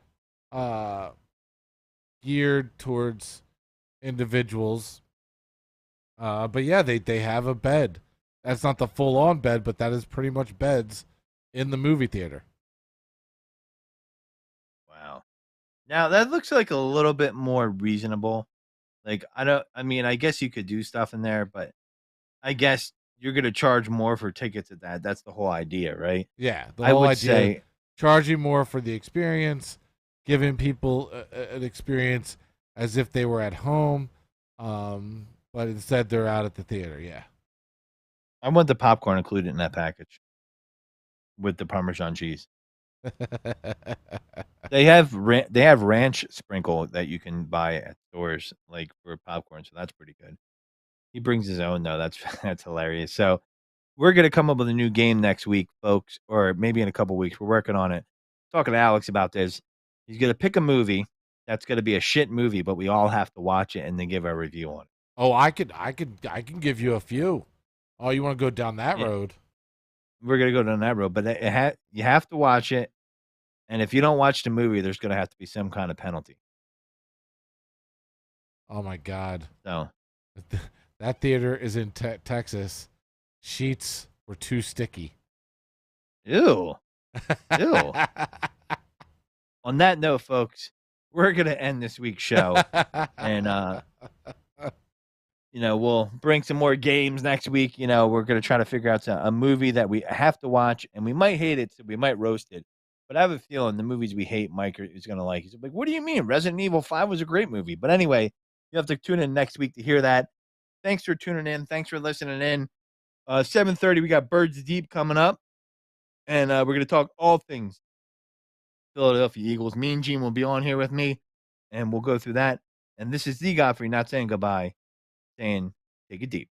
geared towards individuals. But yeah, they have a bed. That's not the full on bed, but that is pretty much beds in the movie theater. Wow. Now that looks like a little bit more reasonable. Like, I guess you could do stuff in there, but I guess you're gonna charge more for tickets at that. That's the whole idea, right? Yeah, the I whole would idea, say charging more for the experience, giving people an experience as if they were at home, but instead they're out at the theater. Yeah. I want the popcorn included in that package with the Parmesan cheese. They have ranch sprinkle that you can buy at stores, like, for popcorn, so that's pretty good. He brings his own though. That's hilarious. So we're gonna come up with a new game next week, folks, or maybe in a couple weeks. We're working on it. Talking to Alex about this. He's gonna pick a movie that's gonna be a shit movie, but we all have to watch it and then give our review on it. Oh, I can give you a few. Oh, you want to go down that road? We're gonna go down that road, but you have to watch it, and if you don't watch the movie, there's gonna have to be some kind of penalty. Oh my God! So that theater is in Texas. Sheets were too sticky. ew. Ew. On that note, folks, we're gonna end this week's show, and we'll bring some more games next week. We're gonna try to figure out a movie that we have to watch, and we might hate it, so we might roast it. But I have a feeling the movies we hate, Mike is gonna like. He's like, "What do you mean? Resident Evil 5 was a great movie." But anyway, you have to tune in next week to hear that. Thanks for tuning in. Thanks for listening in. 7:30, we got Birds Deep coming up, and we're gonna talk all things Philadelphia Eagles. Mean Gene will be on here with me. and we'll go through that. And this is the Godfrey not saying goodbye, saying take it deep.